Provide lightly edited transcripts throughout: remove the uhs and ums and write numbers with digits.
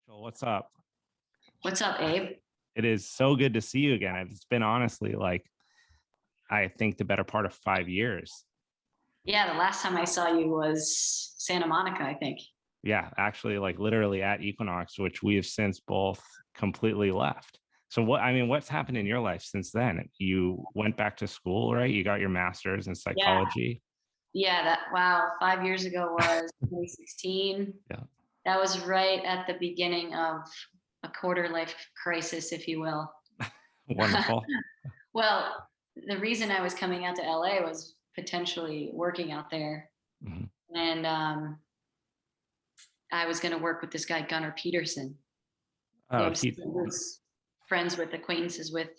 Rachel, what's up? What's up, Abe? It is so good to see you again. It's been honestly I think the better part of 5 years. Yeah, the last time I saw you was Santa Monica, I think. Yeah, actually, literally at Equinox, which we have since both completely left. So what's happened in your life since then? You went back to school, right? You got your master's in Yeah, psychology. yeah, wow, 5 years ago was 2016. Yeah. That was right at the beginning of a quarter life crisis, if you will. Wonderful. Well, the reason I was coming out to LA was potentially working out there. Mhm. And I was going to work with this guy, Gunnar Peterson, who Oh, I'm still was friends with, acquaintances with.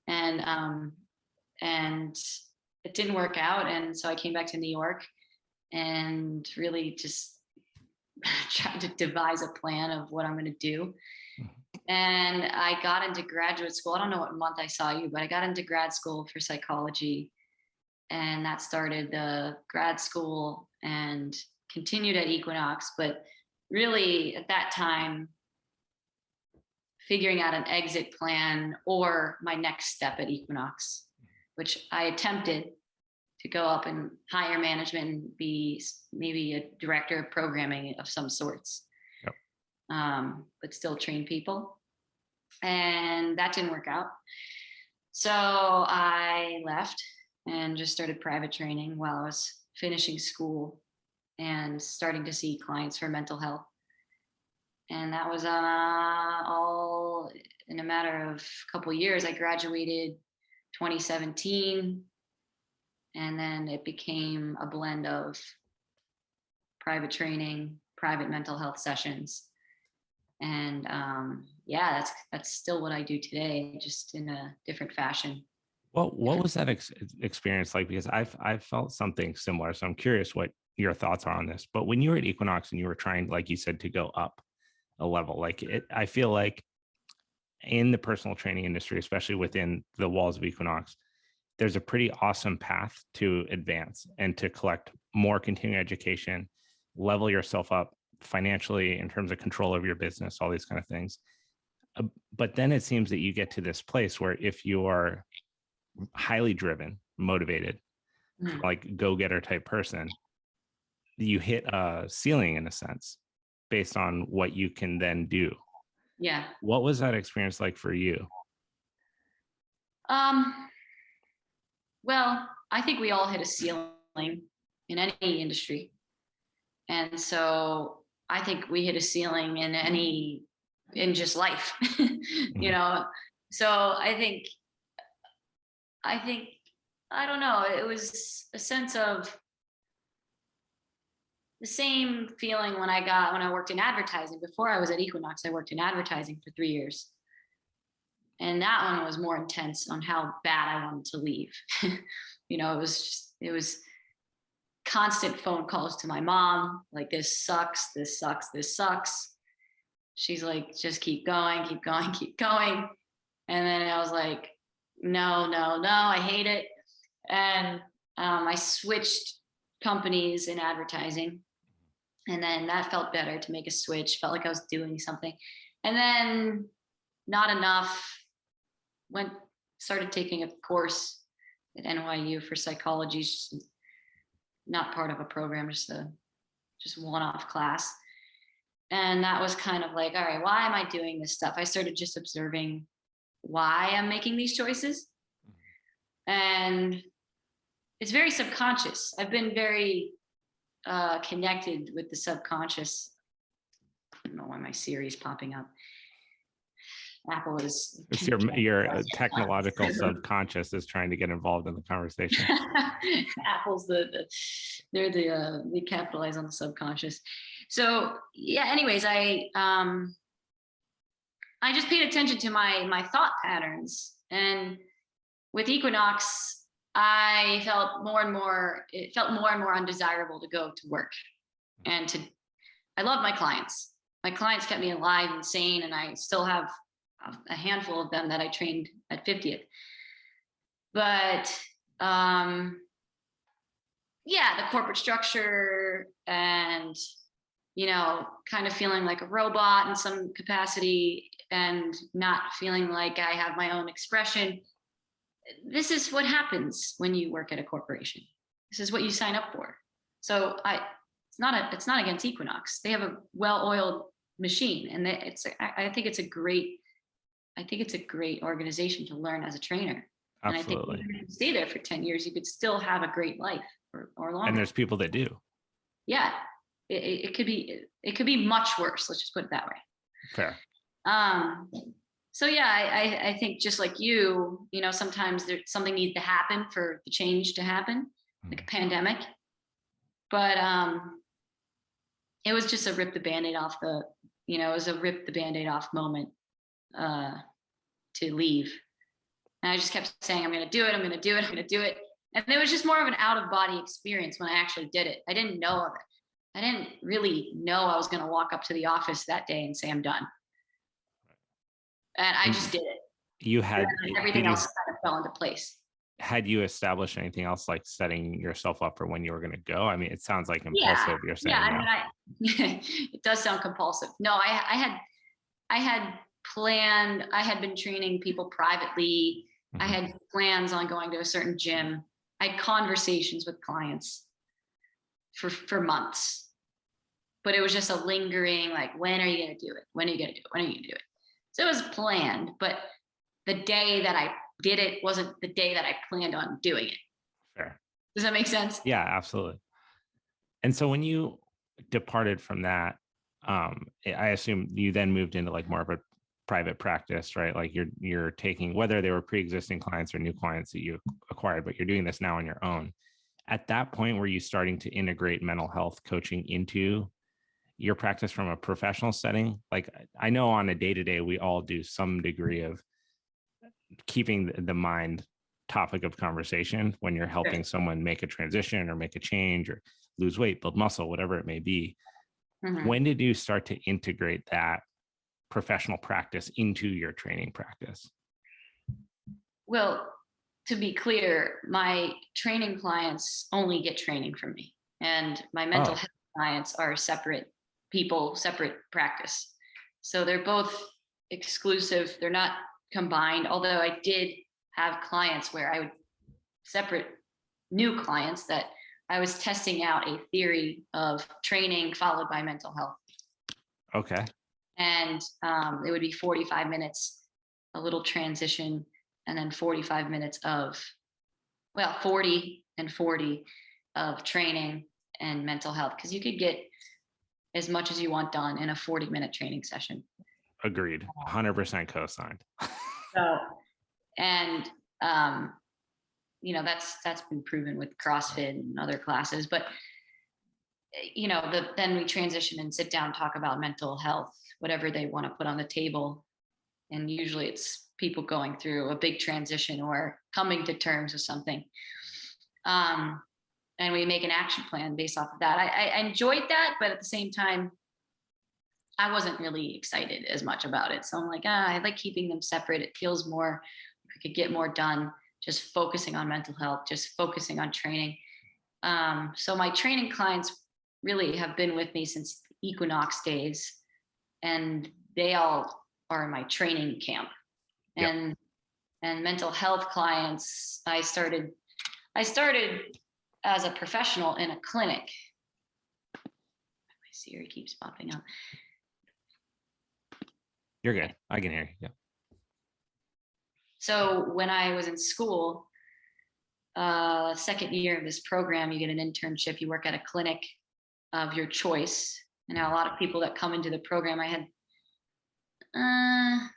And and it didn't work out, and so I came back to New York and really just tried to devise a plan of what I'm going to do. Mhm. And I got into graduate school. I don't know what month I saw you, but I got into grad school for psychology, and that started the grad school and continued at Equinox. But really at that time, figuring out an exit plan or my next step at Equinox, which I attempted to go up in higher management and be maybe a director of programming of some sorts. Yep. But still train people. And that didn't work out. So I left and just started private training while I was finishing school and starting to see clients for mental health. And that was all in a matter of a couple of years. I graduated 2017, and then it became a blend of private training, private mental health sessions, and yeah, that's still what I do today, just in a different fashion. What was that experience like? Because I've felt something similar. So I'm curious what your thoughts are on this. But when you were at Equinox and you were trying, like you said, to go up a level, I feel like in the personal training industry, especially within the walls of Equinox, there's a pretty awesome path to advance and to collect more continuing education, level yourself up financially in terms of control of your business, all these kind of things. But then it seems that you get to this place where if you are highly driven, motivated, like go-getter type person, you hit a ceiling in a sense based on what you can then do. Yeah. What was that experience like for you? Well, I think we all hit a ceiling in any industry. And so I think we hit a ceiling in just life, you know? So I think, I don't know, it was a sense of the same feeling when I worked in advertising. Before I was at Equinox, I worked in advertising for 3 years. And that one was more intense on how bad I wanted to leave. It was constant phone calls to my mom, like, this sucks, this sucks, this sucks. She's like, just keep going, keep going, keep going. And then I was like, no, no, no, I hate it. And I switched companies in advertising. And then that felt better to make a switch, felt like I was doing something. And then not enough, started taking a course at NYU for psychology, not part of a program, just one-off class. And that was kind of like, all right, why am I doing this stuff? I started just observing why I'm making these choices. And it's very subconscious. I've been very connected with the subconscious. I don't know why my Siri is popping up. Apple is. It's your technological subconscious is trying to get involved in the conversation. Apple's they capitalize on the subconscious. So yeah. Anyways, I just paid attention to my thought patterns, and with Equinox, I felt more and more. It felt more and more undesirable to go to work, and I love my clients. My clients kept me alive and sane, and I still have a handful of them that I trained at 50th. But yeah, the corporate structure and kind of feeling like a robot in some capacity and not feeling like I have my own expression. This is what happens when you work at a corporation. This is what you sign up for. So it's not against Equinox. They have a well-oiled machine, and I think it's a great organization to learn as a trainer. And I think Absolutely. if you stay there for 10 years, you could still have a great life or longer. And there's people that do. Yeah. It could be much worse. Let's just put it that way. Fair. So yeah, I think just like you, sometimes something needs to happen for the change to happen, like a pandemic. But it was just a rip the Band-Aid off moment to leave. And I just kept saying, I'm going to do it. I'm going to do it. I'm going to do it. And it was just more of an out of body experience when I actually did it. I didn't know of it. I didn't really know I was going to walk up to the office that day and say, I'm done. And I just did it. You had everything else kind of fell into place. Had you established anything else, like setting yourself up for when you were going to go? I mean, it sounds like impulsive. You're saying, it does sound compulsive. No, I had planned. I had been training people privately. Mm-hmm. I had plans on going to a certain gym. I had conversations with clients for months, but it was just a lingering, like, when are you going to do it? When are you going to do it? When are you going to do it? So it was planned, but the day that I did it wasn't the day that I planned on doing it. Fair. Does that make sense? Yeah, absolutely. And so when you departed from that, I assume you then moved into like more of a private practice, right? Like you're taking, whether they were pre-existing clients or new clients that you acquired, but you're doing this now on your own. At that point, were you starting to integrate mental health coaching into your practice from a professional setting? Like, I know on a day-to-day, we all do some degree of keeping the mind topic of conversation when you're helping someone make a transition or make a change or lose weight, build muscle, whatever it may be. Mm-hmm. When did you start to integrate that professional practice into your training practice? Well, to be clear, my training clients only get training from me, and my mental health clients are separate people, separate practice. So they're both exclusive. They're not combined, although I did have clients where I would separate new clients that I was testing out a theory of training followed by mental health. Okay. And it would be 45 minutes, a little transition, and then 45 minutes of, 40 and 40 of training and mental health, because you could get as much as you want done in a 40-minute training session. Agreed. 100% co-signed. So, and that's been proven with CrossFit and other classes. But then we transition and sit down, talk about mental health, whatever they want to put on the table, and usually it's people going through a big transition or coming to terms with something. And we make an action plan based off of that. I enjoyed that, but at the same time, I wasn't really excited as much about it. So I'm like, I like keeping them separate. It feels more, we could get more done just focusing on mental health, just focusing on training. So my training clients really have been with me since Equinox days, and they all are in my training camp. And mental health clients, I started as a professional in a clinic. My Siri keeps popping up. You're good. I can hear you. Yeah. So when I was in school, second year of this program, you get an internship. You work at a clinic of your choice. And now a lot of people that come into the program, I had, I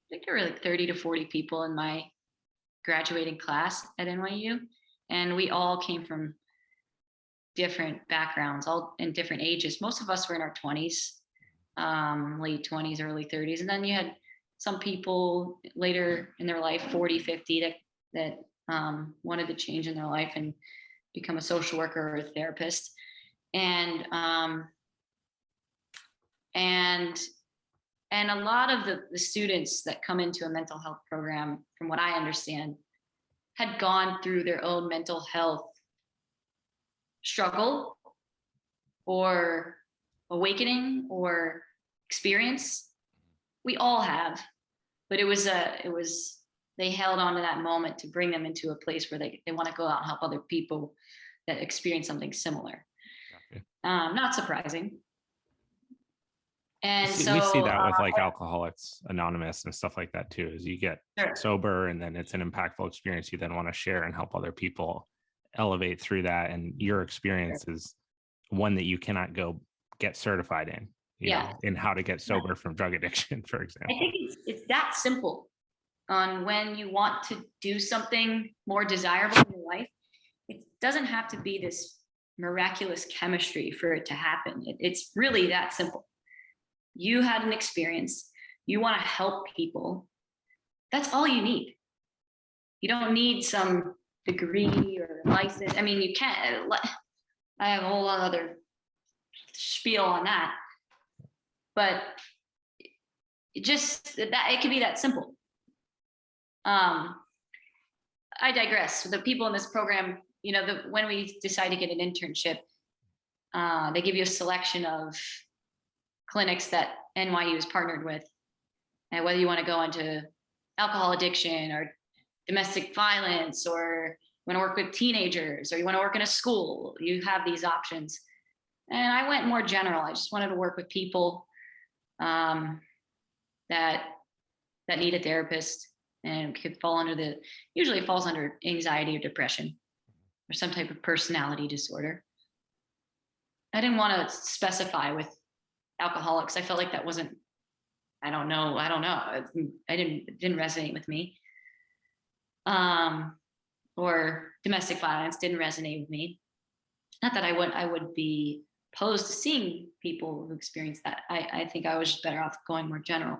think there were like 30 to 40 people in my graduating class at NYU. And we all came from different backgrounds, all in different ages. Most of us were in our 20s, late 20s, early 30s. And then you had some people later in their life, 40, 50, that wanted to change in their life and become a social worker or a therapist. And a lot of the students that come into a mental health program, from what I understand, had gone through their own mental health struggle or awakening or experience. We all have, but it was they held on to that moment to bring them into a place where they want to go out and help other people that experience something similar. Okay. Not surprising. And We see so that with like Alcoholics Anonymous and stuff like that too, is you get sure. sober and then it's an impactful experience you then want to share and help other people elevate through that. And your experience is one that you cannot go get certified in, you know, in how to get sober from drug addiction, for example. I think it's that simple. On when you want to do something more desirable in your life, it doesn't have to be this miraculous chemistry for it to happen. It's really that simple. You had an experience, you want to help people. That's all you need. You don't need some degree or license. I mean, you can't. I have a whole other spiel on that, but it can be that simple. I digress. The people in this program, you know, when we decide to get an internship, they give you a selection of clinics that NYU is partnered with, and whether you want to go into alcohol addiction or domestic violence, or you want to work with teenagers, or you want to work in a school, you have these options. And I went more general. I just wanted to work with people that need a therapist and could fall under usually it falls under anxiety or depression or some type of personality disorder. I didn't want to specify with alcoholics. I felt like that wasn't, I don't know. It didn't resonate with me. Or domestic violence didn't resonate with me. Not that I would be opposed to seeing people who experience that. I think I was just better off going more general.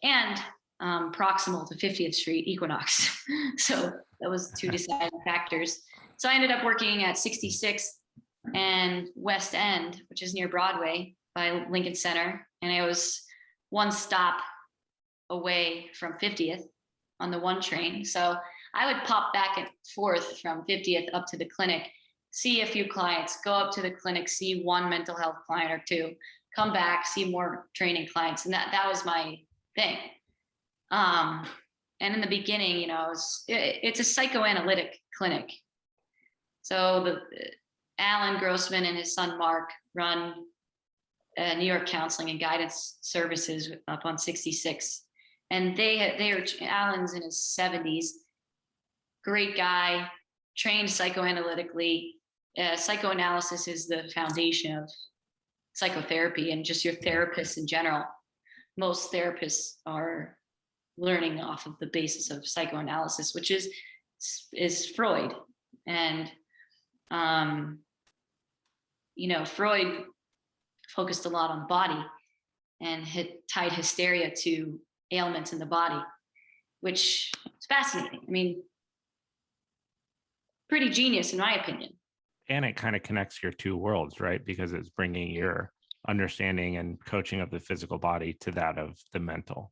And proximal to 50th Street, Equinox. So that was two deciding factors. So I ended up working at 66th and West End, which is near Broadway by Lincoln Center. And I was one stop away from 50th on the one train. So I would pop back and forth from 50th up to the clinic, see a few clients, go up to the clinic, see one mental health client or two, come back, see more training clients. And that was my thing. And in the beginning, you know, it's a psychoanalytic clinic. So Alan Grossman and his son Mark run New York Counseling and Guidance Services up on 66, and they are Alan's in his 70s, great guy, trained psychoanalytically. Psychoanalysis is the foundation of psychotherapy and just your therapists in general. Most therapists are learning off of the basis of psychoanalysis, which is Freud. And you know, Freud focused a lot on the body and tied hysteria to ailments in the body, which is fascinating. I mean, pretty genius in my opinion. And it kind of connects your two worlds, right? Because it's bringing your understanding and coaching of the physical body to that of the mental.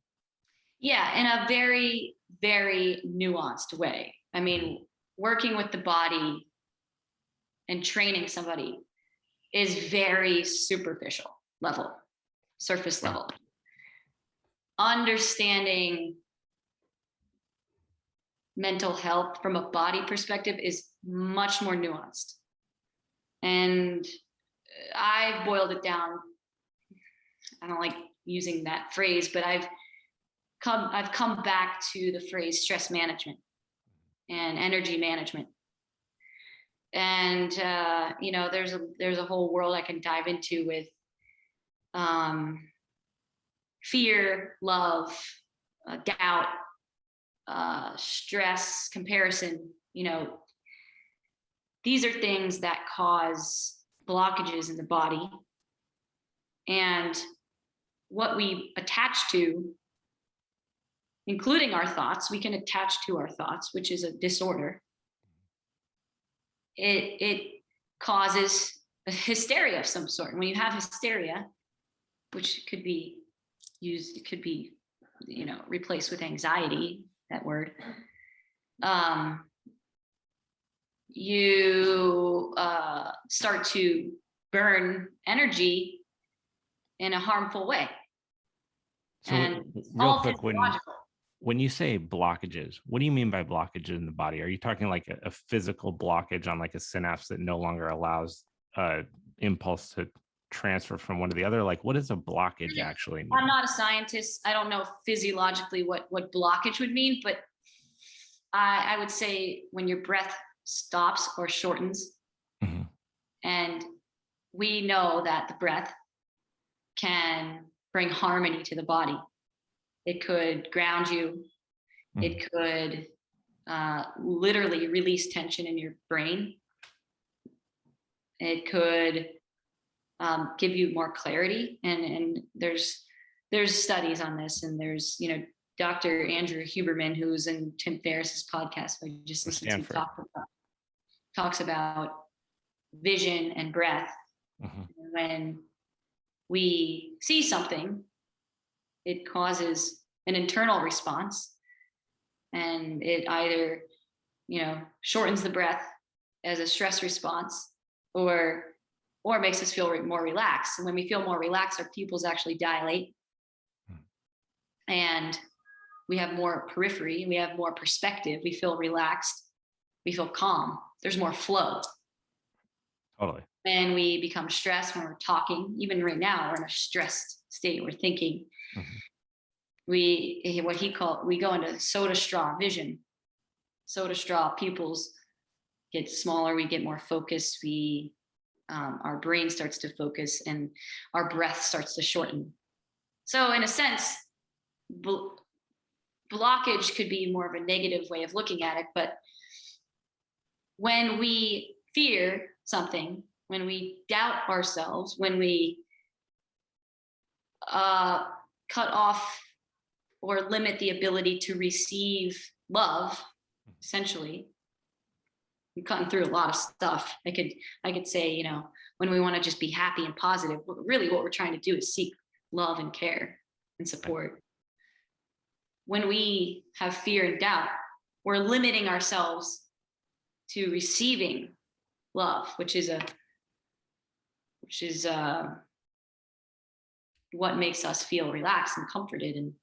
Yeah, in a very, very nuanced way. I mean, working with the body and training somebody is very superficial level, surface level. Understanding mental health from a body perspective is much more nuanced. And I've boiled it down. I don't like using that phrase, but I've come back to the phrase stress management and energy management. And you know, there's a whole world I can dive into with fear, love, doubt, stress, comparison. You know, these are things that cause blockages in the body, and what we attach to, including our thoughts, we can attach to our thoughts, which is a disorder. It causes a hysteria of some sort. When you have hysteria, which could be used, it could be, you know, replaced with anxiety, that word. You start to burn energy in a harmful way. So And real all quick, physiological. when you say blockages, what do you mean by blockages in the body? Are you talking like a physical blockage on like a synapse that no longer allows impulse to transfer from one to the other? Like, what does a blockage actually I'm mean? not a scientist. I don't know physiologically what blockage would mean, but I would say when your breath stops or shortens, Mhm. and we know that the breath can bring harmony to the body. It could ground you. Mhm. It could literally release tension in your brain. It could give you more clarity. And there's studies on this, and there's Dr. Andrew Huberman, who's in Tim Ferriss's podcast I just From listened to, Stanford. talks about vision and breath. Mhm. When we see something, it causes an internal response, and it either shortens the breath as a stress response, or makes us feel more relaxed. And when we feel more relaxed, our pupils actually dilate, and we have more periphery, we have more perspective, we feel relaxed, we feel calm, there's more flow. Totally. And we become stressed when we're talking. Even right now, we're in a stressed state, we're thinking. Mhm. We go into soda straw vision. Soda straw pupils get smaller, we get more focused, our brain starts to focus, and our breath starts to shorten. So in a sense, blockage could be more of a negative way of looking at it, but when we fear something, when we doubt ourselves, when we cut off or limit the ability to receive love, essentially, I'm cutting through a lot of stuff. I could say, when we want to just be happy and positive, really what we're trying to do is seek love and care and support. When we have fear and doubt, we're limiting ourselves to receiving love, which is what makes us feel relaxed and comforted and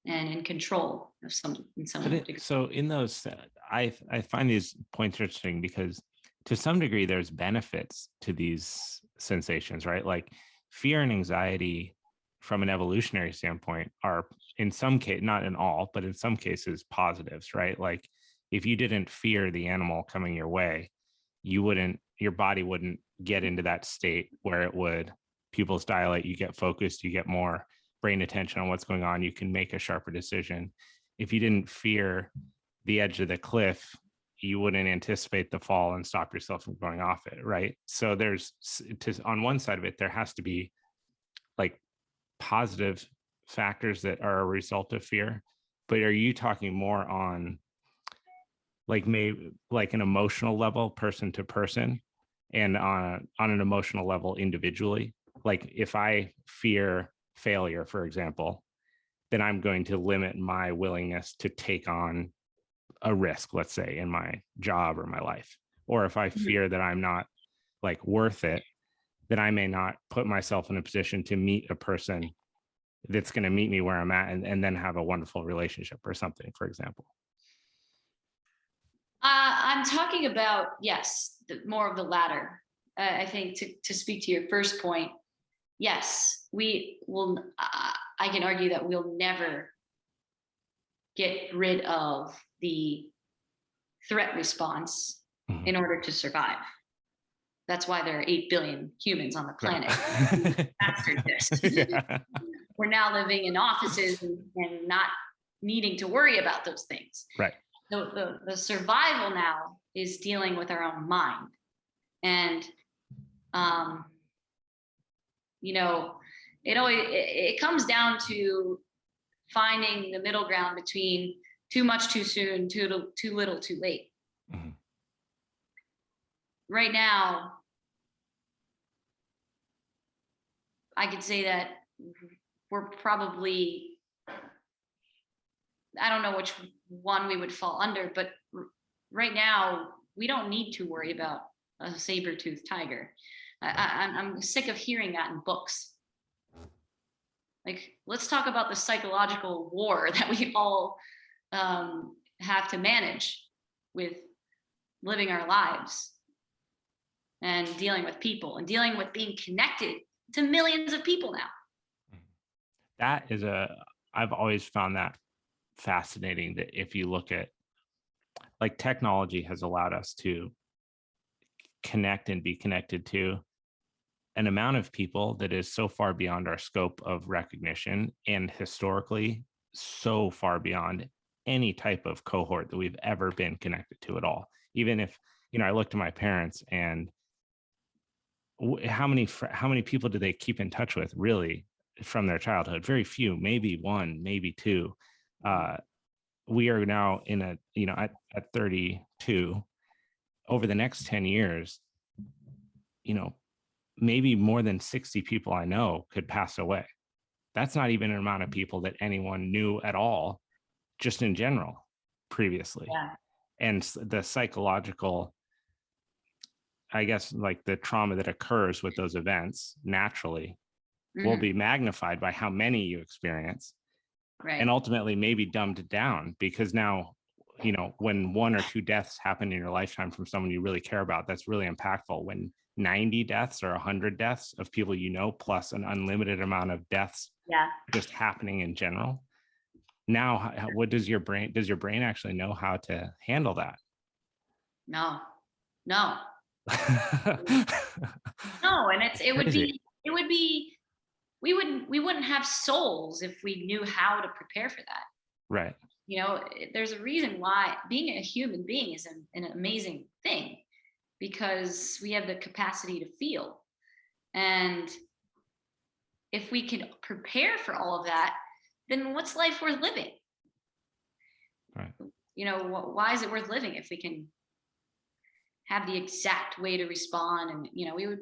in control of some degree. So in those, I find these points interesting because to some degree there's benefits to these sensations, right? Like fear and anxiety from an evolutionary standpoint are in some case, not in all, but in some cases positives, right? Like if you didn't fear the animal coming your way, your body wouldn't get into that state where it would pupils dilate, you get focused, you get more brain attention on what's going on, you can make a sharper decision. If you didn't fear the edge of the cliff, you wouldn't anticipate the fall and stop yourself from going off it, right? So on one side of it, there has to be like positive factors that are a result of fear. But are you talking more on like maybe like an emotional level, person to person, and on an emotional level individually? Like if I fear failure, for example, then I'm going to limit my willingness to take on a risk, let's say in my job or my life. Or if I fear that I'm not like worth it, then I may not put myself in a position to meet a person that's going to meet me where I'm at and then have a wonderful relationship or something, for example. I'm talking about, yes, more of the latter. I think to speak to your first point, yes, we will. I can argue that we'll never get rid of the threat response in order to survive. That's why there are 8 billion humans on the planet. Mastered this. Yeah. We're now living in offices and not needing to worry about those things. Right. The survival now is dealing with our own mind. And, it comes down to finding the middle ground between too much too soon, too little too late. Mm-hmm. Right now, I could say that we're probably, I don't know which one we would fall under, but right now we don't need to worry about a saber-toothed tiger. I'm sick of hearing that in books. Like, let's talk about the psychological war that we all have to manage with living our lives and dealing with people and dealing with being connected to millions of people now. That is I've always found that fascinating, that if you look at, like, technology has allowed us to connect and be connected to an amount of people that is so far beyond our scope of recognition, and historically so far beyond any type of cohort that we've ever been connected to at all. Even if, I look to my parents, and how many people do they keep in touch with really from their childhood? Very few, maybe one, maybe two. We are now in a, at 32, over the next 10 years, maybe more than 60 people I know could pass away. That's not even an amount of people that anyone knew at all, just in general, previously. Yeah. And the psychological, I guess, like the trauma that occurs with those events naturally will be magnified by how many you experience. Right. And ultimately maybe dumbed down, because now, when 1 or 2 deaths happen in your lifetime from someone you really care about, that's really impactful. When 90 deaths or 100 deaths of people plus an unlimited amount of deaths just happening in general, now what does your brain actually know how to handle that? No. No, and it would be we wouldn't have souls if we knew how to prepare for that. Right. There's a reason why being a human being is an amazing thing, because we have the capacity to feel. And if we can prepare for all of that, then what's life worth living? Right. Why is it worth living if we can have the exact way to respond? And we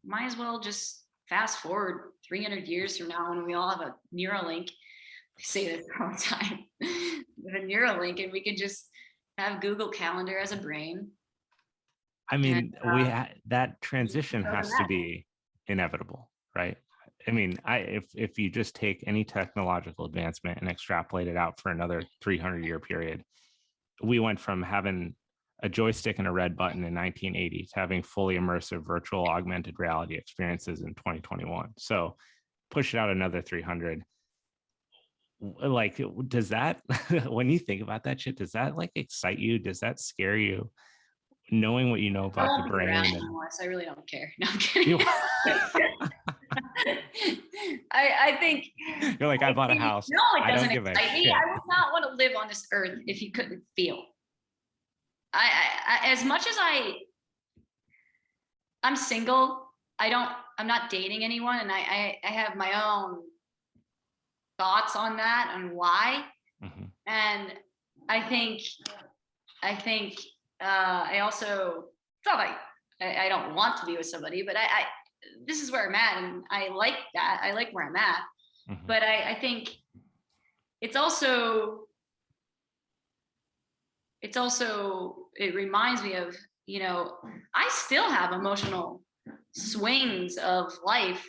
might as well just fast forward 300 years from now, when we all have a Neuralink. I say this all the time. With a Neuralink, and we can just have Google Calendar as a brain. I mean, that transition has to be inevitable, right? I mean, if you just take any technological advancement and extrapolate it out for another 300-year period, we went from having a joystick and a red button in 1980 to having fully immersive virtual augmented reality experiences in 2021. So push it out another 300. Like, does that, when you think about that shit, does that like excite you? Does that scare you? Knowing what you know about the brain. So I really don't care. No, I'm kidding. I think you're like, I bought a house. No, it doesn't excite me. I would not want to live on this earth if you couldn't feel. I as much as I'm single, I'm not dating anyone, and I have my own thoughts on that and why. And I think I also, it's not like I don't want to be with somebody, but this is where I'm at, and I like that. I like where I'm at. But I think it reminds me of, I still have emotional swings of life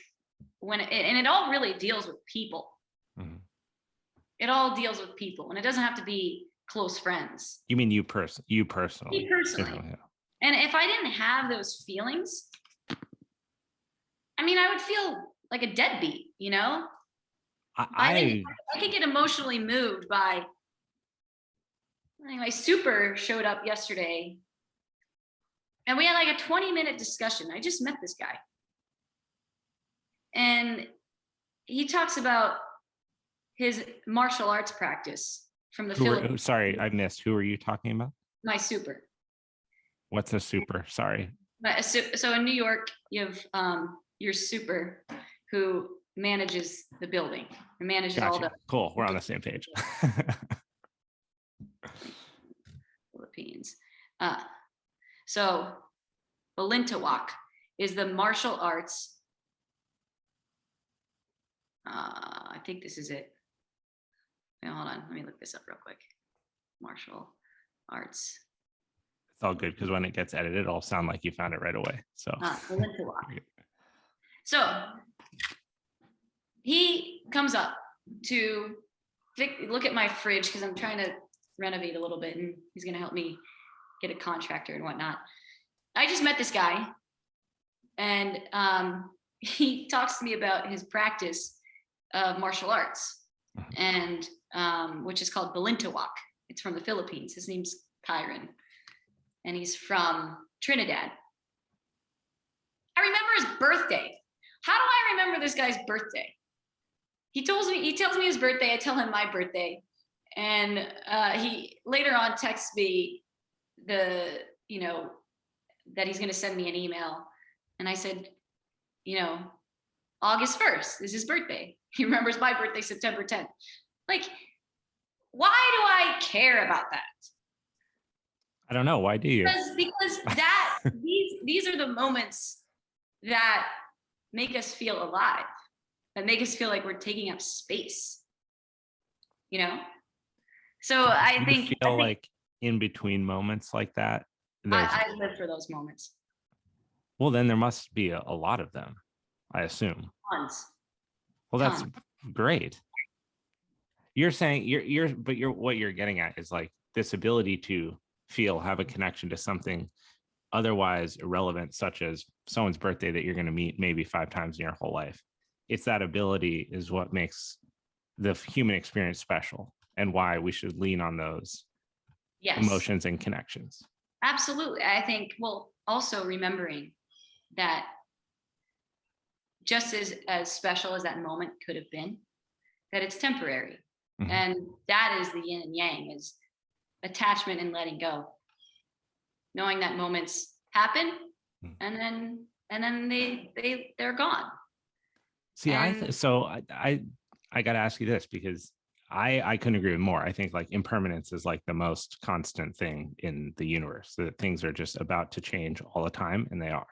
and it all really deals with people. It all deals with people, and it doesn't have to be close friends. You mean you personally? Me personally. Yeah. And if I didn't have those feelings, I mean, I would feel like a deadbeat, I could get emotionally moved by, anyway, Super showed up yesterday, and we had like a 20-minute discussion. I just met this guy, and he talks about his martial arts practice from the Philippines. Sorry, I missed. Who are you talking about? My Super. What's a Super? Sorry. So in New York, you have your Super, who manages the building, and manages all the. Cool. We're on the same page. Philippines. So Balintawak is the martial arts. I think this is it. Wait, hold on. Let me look this up real quick. Martial arts. It's all good, because when it gets edited, it'll sound like you found it right away. So. Balintawak. So he comes up to look at my fridge because I'm trying to renovate a little bit, and he's going to help me get a contractor and whatnot. I just met this guy, and he talks to me about his practice of martial arts, and which is called Balintawak. It's from the Philippines. His name's Kyron, and he's from Trinidad. I remember his birthday. How do I remember this guy's birthday? He tells me his birthday. I tell him my birthday, and he later on texts me that he's going to send me an email, and I said, August 1st is his birthday. He remembers my birthday, September 10th. Like, why do I care about that? I don't know. Why do you? Because that these are the moments that make us feel alive, that make us feel like we're taking up space. So I think like in between moments like that, I live for those moments. Well, then there must be a lot of them, I assume. Tons. Well, that's great. You're saying what you're getting at is like this ability to have a connection to something otherwise irrelevant, such as someone's birthday that you're going to meet maybe 5 times in your whole life. It's that ability is what makes the human experience special, and why we should lean on those emotions and connections. Absolutely. I think, also remembering that just as special as that moment could have been, that it's temporary. Mm-hmm. And that is the yin and yang, is attachment and letting go. Knowing that moments happen, and then they're gone. See, I got to ask you this, because I couldn't agree with more. I think like impermanence is like the most constant thing in the universe, that things are just about to change all the time, and they are.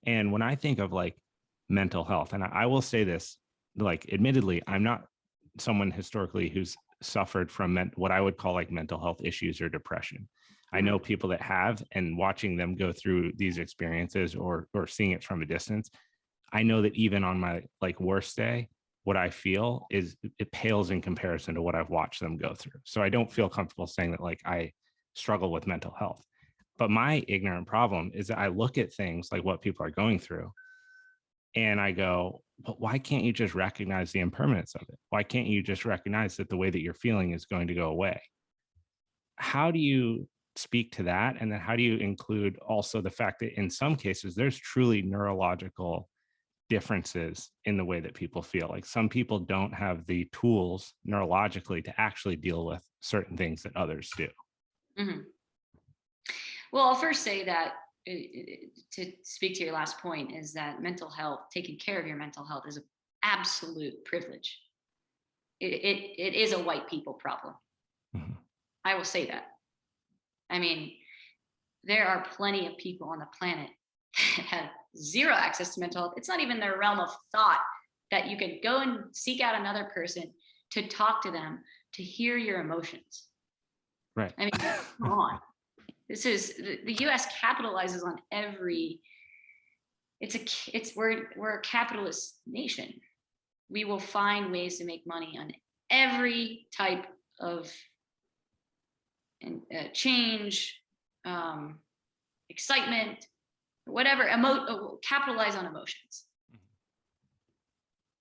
And when I think of like mental health, and I will say this, like, admittedly, I'm not someone historically who's suffered from what I would call like mental health issues or depression. I know people that have, and watching them go through these experiences or seeing it from a distance, I know that even on my like worst day, what I feel is it pales in comparison to what I've watched them go through. So I don't feel comfortable saying that like I struggle with mental health. But my ignorant problem is that I look at things like what people are going through, and I go, but why can't you just recognize the impermanence of it? Why can't you just recognize that the way that you're feeling is going to go away? How do you speak to that? And then how do you include also the fact that in some cases, there's truly neurological differences in the way that people feel? Like some people don't have the tools neurologically to actually deal with certain things that others do. Mm-hmm. Well, I'll first say that to speak to your last point, is that mental health, taking care of your mental health, is an absolute privilege. It is a white people problem. Mm-hmm. I will say that. I mean, there are plenty of people on the planet that have zero access to mental health. It's not even their realm of thought that you could go and seek out another person to talk to them, to hear your emotions. Right. I mean, come on. This is the U.S. capitalizes on every. We're a capitalist nation. We will find ways to make money on every type of change, excitement, whatever. Capitalize on emotions.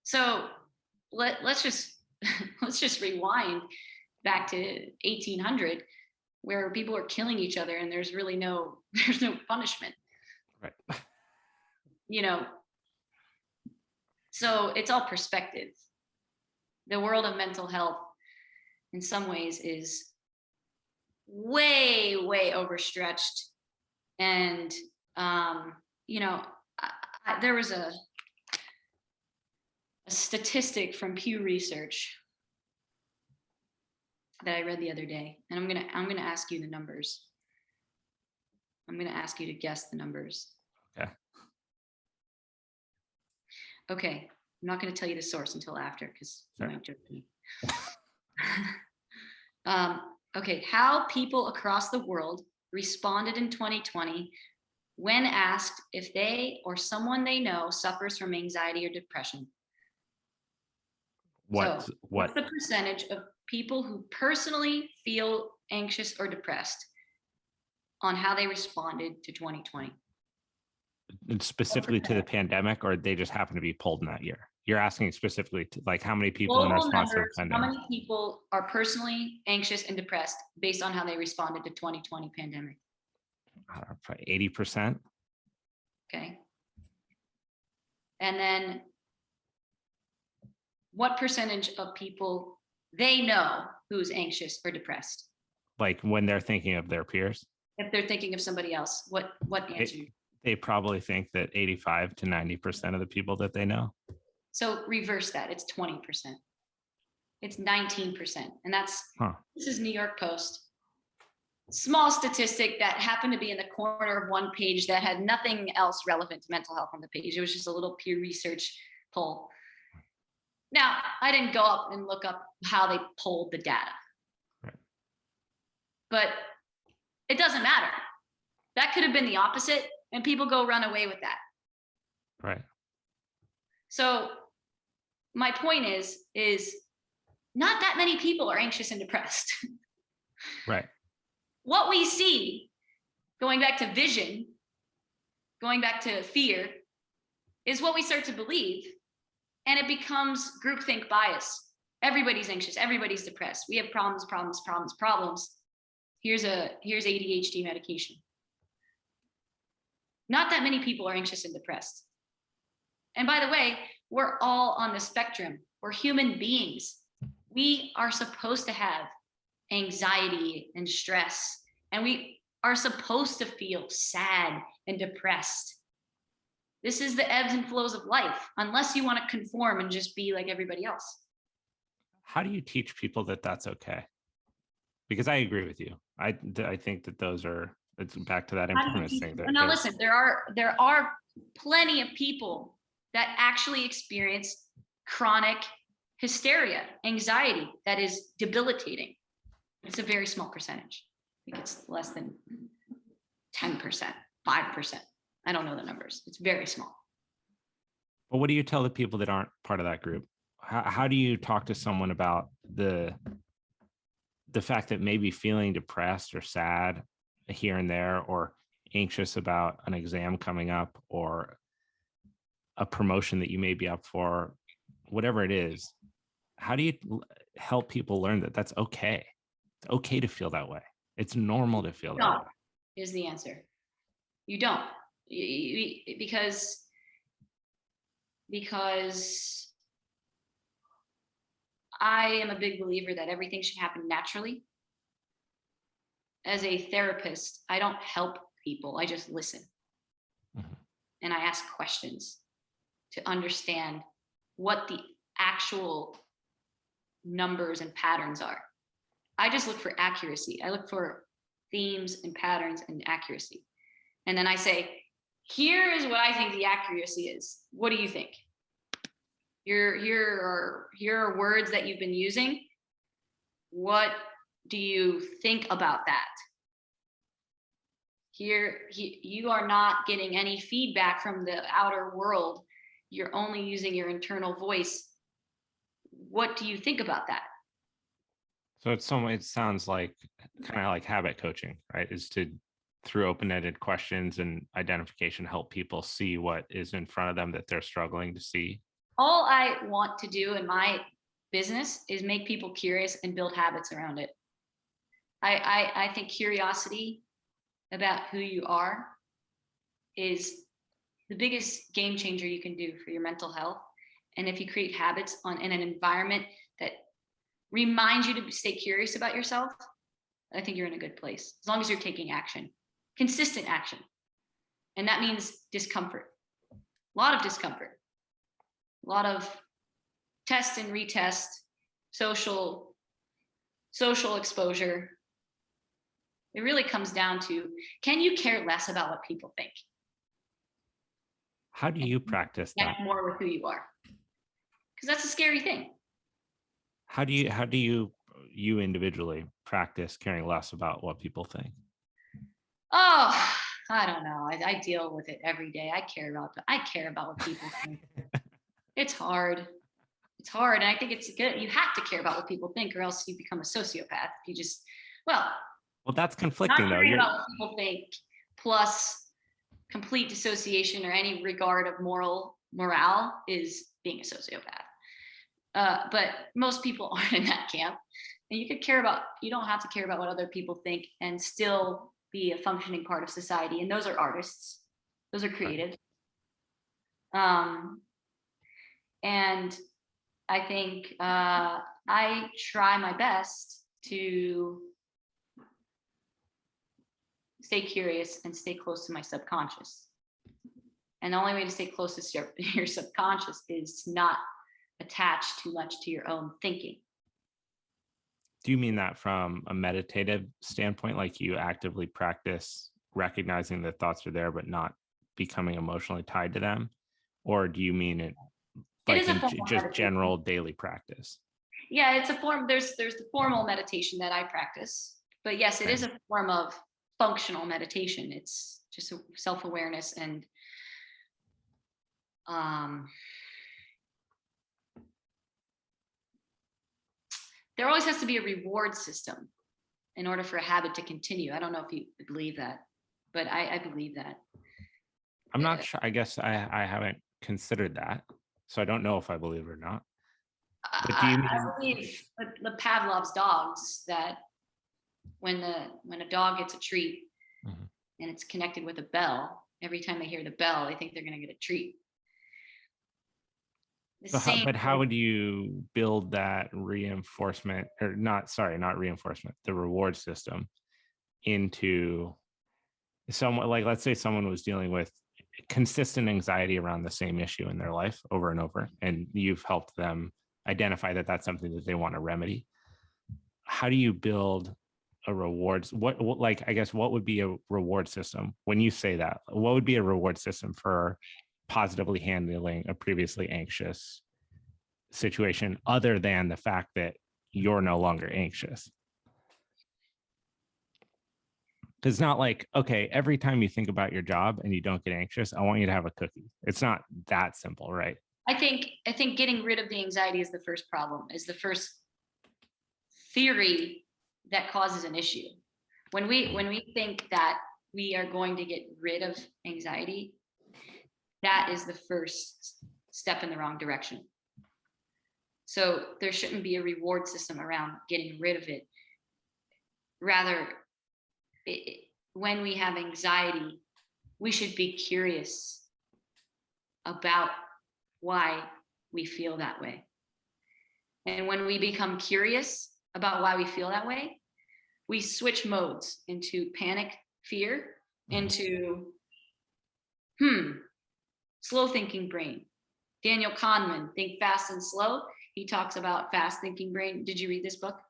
So let's just rewind back to 1800. Where people are killing each other and there's no punishment. Right. So it's all perspective. The world of mental health in some ways is way, way overstretched. And, there was a statistic from Pew Research that I read the other day, and I'm gonna ask you the numbers. I'm gonna ask you to guess the numbers. Okay. I'm not gonna tell you the source until after, because you might judge me. Okay. How people across the world responded in 2020 when asked if they or someone they know suffers from anxiety or depression. So What what's the percentage of people who personally feel anxious or depressed on how they responded to 2020? What specifically to the percentage? pandemic, or they just happen to be pulled in that year? You're asking specifically to like how many people in Global response to the numbers, how pandemic? many people are personally anxious and depressed based on how they responded to 2020 pandemic? I don't know, probably 80%. Okay. And then what percentage of people they know who's anxious or depressed? Like when they're thinking of their peers, If they're thinking of somebody else, what answer? they probably think that 85 to 90% of the people that they know. So reverse that. It's 20%. It's 19%. And this is New York Post. Small statistic that happened to be in the corner of one page that had nothing else relevant to mental health on the page. It was just a little peer research poll. Now, I didn't go up and look up how they polled the data. Right. But it doesn't matter. That could have been the opposite, and people go run away with that. Right. So my point is not that many people are anxious and depressed. Right. What we see, going back to vision, going back to fear, is what we start to believe. And it becomes groupthink bias. Everybody's anxious, everybody's depressed. We have problems. Here's ADHD medication. Not that many people are anxious and depressed. And by the way, we're all on the spectrum. We're human beings. We are supposed to have anxiety and stress, and we are supposed to feel sad and depressed. This is the ebbs and flows of life, unless you want to conform and just be like everybody else. How do you teach people that that's okay? Because I agree with you. I think that it's back to that impermanence thing. Now listen, there are plenty of people that actually experience chronic hysteria, anxiety that is debilitating. It's a very small percentage. I think it's less than 10%, 5%. I don't know the numbers. It's very small. But what do you tell the people that aren't part of that group? How do you talk to someone about the fact that maybe feeling depressed or sad here and there, or anxious about an exam coming up or a promotion that you may be up for, whatever it is? How do you help people learn that that's okay? It's okay to feel that way. It's normal to feel that way. Is the answer. You don't. Because I am a big believer that everything should happen naturally. As a therapist, I don't help people. I just listen. Mm-hmm. And I ask questions to understand what the actual numbers and patterns are. I just look for accuracy. I look for themes and patterns and accuracy. And then I say, here is what I think the accuracy is. What do you think? Here are words that you've been using. What do you think about that? You are not getting any feedback from the outer world. You're only using your internal voice. What do you think about that? So it sounds like kind of like habit coaching, right? Is to, through open-ended questions and identification, help people see what is in front of them that they're struggling to see. All I want to do in my business is make people curious and build habits around it. I think curiosity about who you are is the biggest game changer you can do for your mental health. And if you create habits in an environment that reminds you to stay curious about yourself, I think you're in a good place, as long as you're taking action, consistent action. And that means discomfort, a lot of discomfort, a lot of test and retest, social exposure. It really comes down to, can you care less about what people think? How do you practice that? More with who you are, because that's a scary thing. How do you individually practice caring less about what people think? Oh, I don't know. I deal with it every day. I care about what people think. It's hard. It's hard. And I think it's good. You have to care about what people think, or else you become a sociopath. You just, well, Well, that's not conflicting though. caring about what people think plus complete dissociation or any regard of morale is being a sociopath. But most people aren't in that camp. And you don't have to care about what other people think and still be a functioning part of society. And those are artists, those are creative. And I think I try my best to stay curious and stay close to my subconscious. And the only way to stay close to your subconscious is to not attach too much to your own thinking. Do you mean that from a meditative standpoint, like you actively practice recognizing that thoughts are there, but not becoming emotionally tied to them? Or do you mean it like It is a in form of just meditation. general daily practice? Yeah, it's a form. There's the formal meditation that I practice, but yes, it is a form of functional meditation. It's just self-awareness and there always has to be a reward system in order for a habit to continue. I don't know if you believe that, but I believe that. I'm not sure. I guess I haven't considered that, so I don't know if I believe it or not. But do you mean? I believe the Pavlov's dogs, that when a dog gets a treat and it's connected with a bell, every time they hear the bell, they think they're going to get a treat. But how would you build that reinforcement, or not reinforcement, the reward system into someone, like, let's say someone was dealing with consistent anxiety around the same issue in their life over and over, and you've helped them identify that that's something that they want to remedy. How do you build a rewards? What like, I guess, what would be a reward system when you say that? What would be a reward system for positively handling a previously anxious situation, other than the fact that you're no longer anxious? Because it's not like, okay, every time you think about your job and you don't get anxious, I want you to have a cookie. It's not that simple, right? I think getting rid of the anxiety is the first problem, is the first theory that causes an issue. When we think that we are going to get rid of anxiety, that is the first step in the wrong direction. So there shouldn't be a reward system around getting rid of it. Rather, when we have anxiety, we should be curious about why we feel that way. And when we become curious about why we feel that way, we switch modes into panic, fear, into slow thinking brain. Daniel Kahneman, Think Fast and Slow, he talks about fast thinking brain. Did you read this book?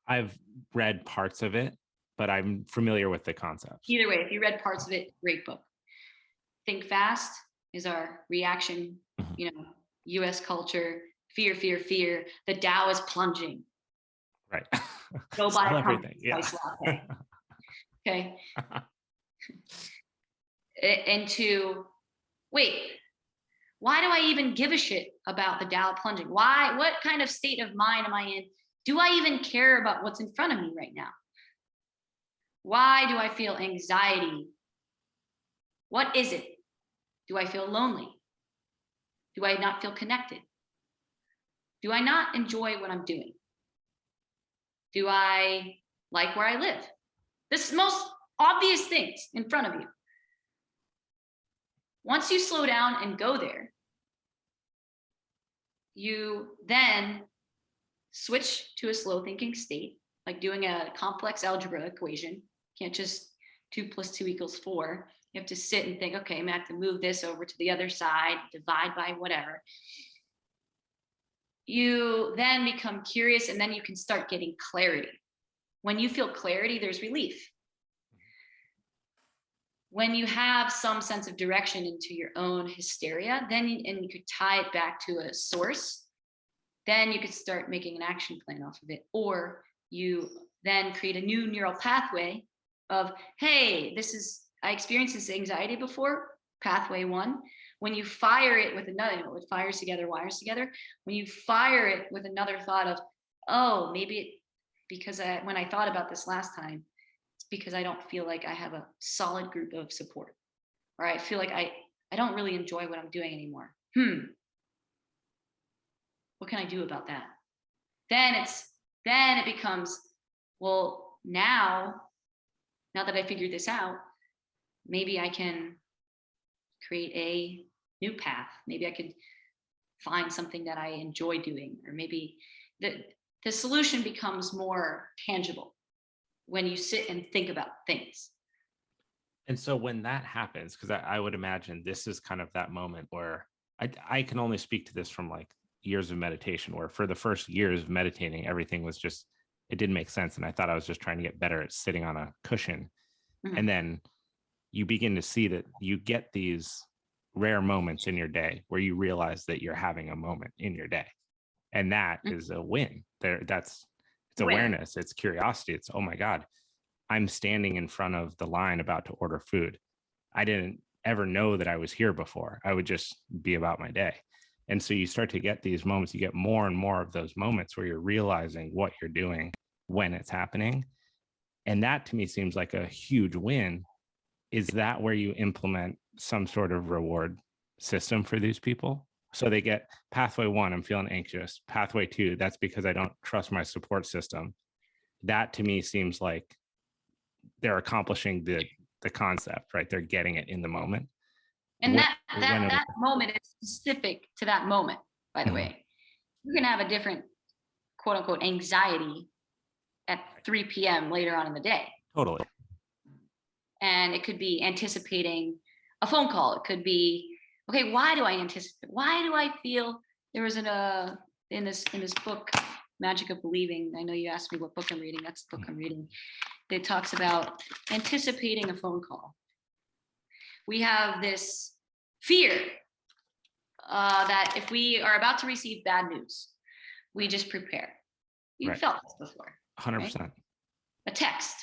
I've read parts of it, but I'm familiar with the concepts. Either way, if you read parts of it, great book. Think Fast is our reaction, US culture, fear, fear, fear. The Dow is plunging. Right. Go buy everything. Yeah. latte. Okay. And wait, why do I even give a shit about the Dow plunging? Why? What kind of state of mind am I in? Do I even care about what's in front of me right now? Why do I feel anxiety? What is it? Do I feel lonely? Do I not feel connected? Do I not enjoy what I'm doing? Do I like where I live? This is most obvious things in front of you. Once you slow down and go there, you then switch to a slow thinking state, like doing a complex algebra equation. You can't just 2 + 2 = 4. You have to sit and think, okay, I'm gonna have to move this over to the other side, divide by whatever. You then become curious, and then you can start getting clarity. When you feel clarity, there's relief. When you have some sense of direction into your own hysteria, and you could tie it back to a source, then you could start making an action plan off of it. Or you then create a new neural pathway of, hey, I experienced this anxiety before, pathway 1. when you fire it with another, you know, what fires together wires together. When you fire it with another thought of, oh, maybe because when I thought about this last time, it's because I don't feel like I have a solid group of support, or I feel like I don't really enjoy what I'm doing anymore. What can I do about that? Then it becomes, well, now that I figured this out, maybe I can create a new path. Maybe I could find something that I enjoy doing, or maybe the solution becomes more tangible when you sit and think about things. And so when that happens, because I would imagine this is kind of that moment where I can only speak to this from like years of meditation, where for the first years of meditating, everything was just, it didn't make sense. And I thought I was just trying to get better at sitting on a cushion. Mhm. And then you begin to see that you get these rare moments in your day where you realize that you're having a moment in your day. And that is a win. It's Win. awareness, it's curiosity. It's, oh my God, I'm standing in front of the line about to order food. I didn't ever know that I was here before. I would just be about my day. And so you start to get these moments, you get more and more of those moments where you're realizing what you're doing when it's happening. And that to me seems like a huge win. Is that where you implement some sort of reward system for these people? So they get pathway 1, I'm feeling anxious. Pathway 2, that's because I don't trust my support system. That to me seems like they're accomplishing the concept, right? They're getting it in the moment. And When, that moment is specific to that moment, by the Mhm. way. You can have a different quote unquote anxiety at 3 p.m. later on in the day. Totally. And it could be anticipating a phone call. It could be, okay, why do I anticipate? Why do I feel there was in this book, Magic of Believing. I know you asked me what book I'm reading. That's the book I'm reading. It talks about anticipating a phone call. We have this fear that if we are about to receive bad news, we just prepare. You've Right. felt this before. 100%. Right? A text,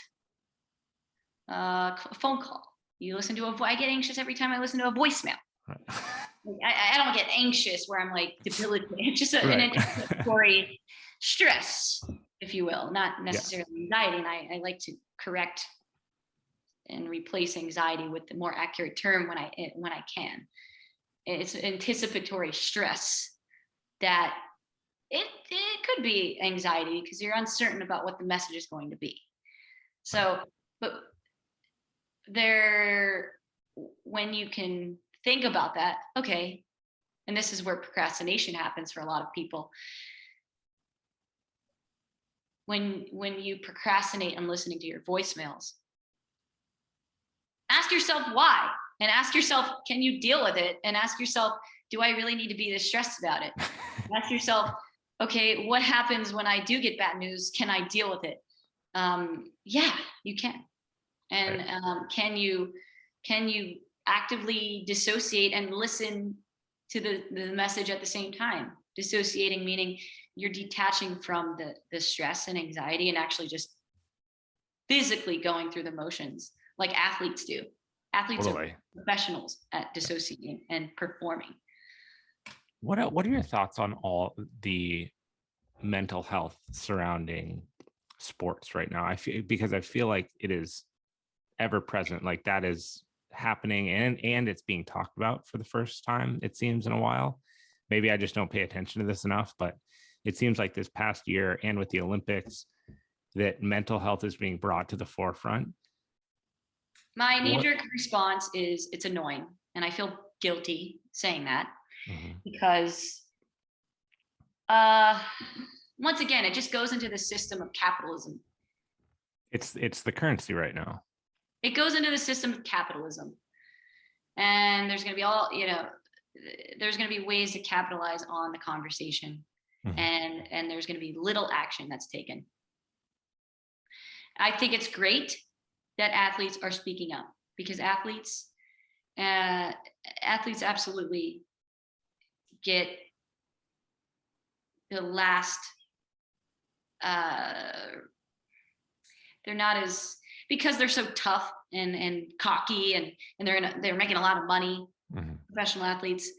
a phone call. You listen to I get anxious every time I listen to a voicemail. Right. I don't get anxious where I'm like debilitated. It's just an Right. anticipatory stress, if you will, not necessarily anxiety. And I like to correct and replace anxiety with the more accurate term when I can. It's anticipatory stress that it could be anxiety because you're uncertain about what the message is going to be. So, but when you can think about that, okay, and this is where procrastination happens for a lot of people. When you procrastinate on listening to your voicemails, ask yourself why, and ask yourself, can you deal with it? And ask yourself, do I really need to be this stressed about it? Ask yourself, okay, what happens when I do get bad news? Can I deal with it? Yeah, you can. And can you actively dissociate and listen to the message at the same time? Dissociating meaning you're detaching from the stress and anxiety and actually just physically going through the motions like athletes do. Athletes are professionals at dissociating and performing. What are your thoughts on all the mental health surrounding sports right now? I feel like it is ever present, like that is happening, and it's being talked about for the first time, it seems, in a while. Maybe I just don't pay attention to this enough, but it seems like this past year and with the Olympics that mental health is being brought to the forefront. My knee-jerk response is it's annoying, and I feel guilty saying that because once again, it just goes into the system of capitalism. It's the currency right now. It goes into the system of capitalism, and there's going to be there's going to be ways to capitalize on the conversation, and there's going to be little action that's taken. I think it's great that athletes are speaking up, because athletes absolutely get the last. They're not as, because they're so tough and cocky, and they're making a lot of money. Professional athletes,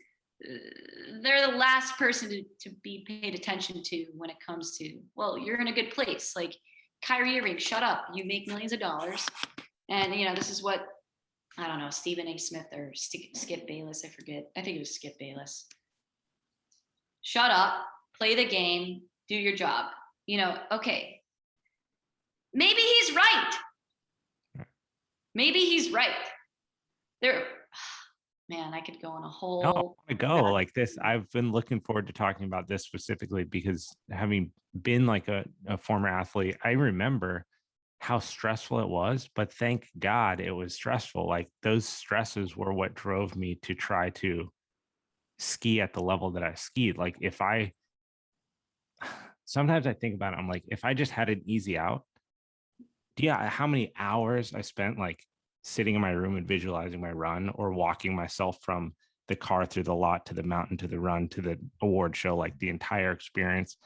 they're the last person to be paid attention to when it comes to, well, you're in a good place. Like Kyrie Irving, shut up. You make millions of dollars. And, this is what, I don't know, Stephen A. Smith or Skip Bayless, I forget. I think it was Skip Bayless. Shut up, play the game, do your job. Okay. Maybe he's right. Maybe he's right. Man, I could go on a whole. No, I want to go like this. I've been looking forward to talking about this specifically because having been like a former athlete, I remember how stressful it was, but thank God it was stressful. Like those stresses were what drove me to try to ski at the level that I skied. Like sometimes I think about it, I'm like, if I just had an easy out, how many hours I spent like sitting in my room and visualizing my run or walking myself from the car through the lot to the mountain to the run to the award show, like the entire experience.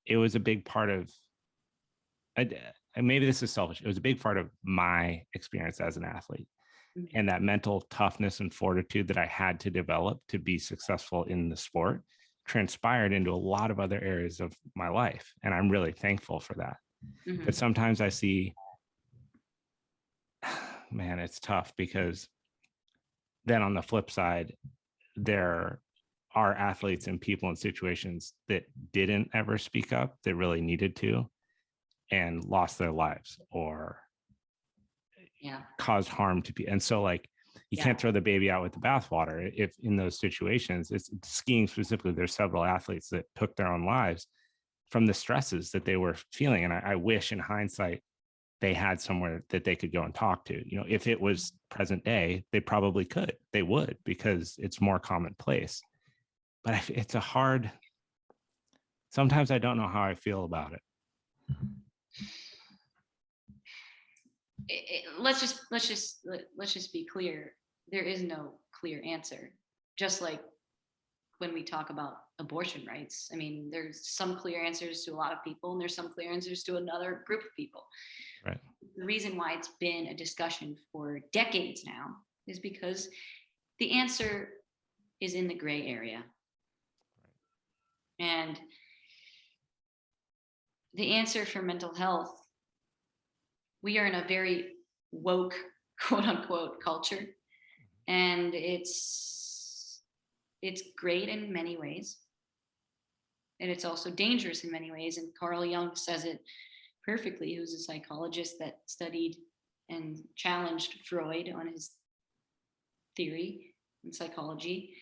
It was a big part of, and maybe this is selfish, it was a big part of my experience as an athlete. And that mental toughness and fortitude that I had to develop to be successful in the sport transpired into a lot of other areas of my life. And I'm really thankful for that. But sometimes I see, man, it's tough because then on the flip side, there are athletes and people in situations that didn't ever speak up that really needed to and lost their lives or caused harm to people. And so like, you can't throw the baby out with the bathwater. If in those situations, it's skiing specifically, there's several athletes that took their own lives from the stresses that they were feeling. And I wish in hindsight, they had somewhere that they could go and talk to. If it was present day, they probably could. They would, because it's more commonplace. But it's a hard, sometimes I don't know how I feel about it. Let's just be clear. There is no clear answer. Just like when we talk about abortion rights, I mean, there's some clear answers to a lot of people, and there's some clear answers to another group of people. Right. The reason why it's been a discussion for decades now is because the answer is in the gray area. And the answer for mental health, we are in a very woke, quote unquote, culture. And it's great in many ways. And it's also dangerous in many ways. And Carl Jung says it perfectly, who's a psychologist that studied and challenged Freud on his theory in psychology,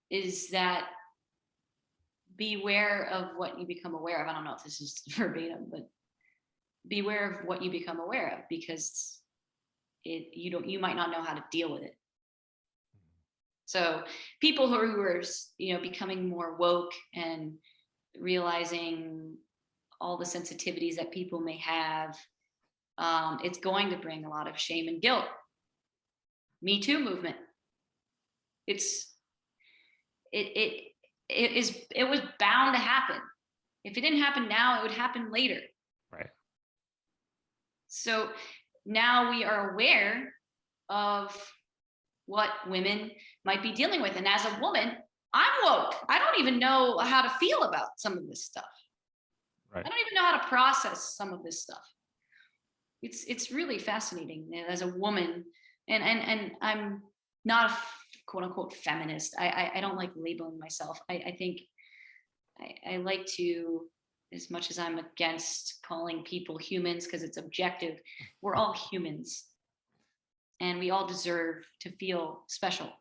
is that beware of what you become aware of. I don't know if this is verbatim, but beware of what you become aware of, because you might not know how to deal with it. So people who are becoming more woke and realizing all the sensitivities that people may have, it's going to bring a lot of shame and guilt. Me Too movement. It was bound to happen. If it didn't happen now, it would happen later. Right. So now we are aware of what women might be dealing with. And as a woman, I'm woke. I don't even know how to feel about some of this stuff. Right. I don't even know how to process some of this stuff. It's really fascinating as a woman. And I'm not a quote unquote feminist. I don't like labeling myself. I think I like to, as much as I'm against calling people humans because it's objective, we're all humans. And we all deserve to feel special.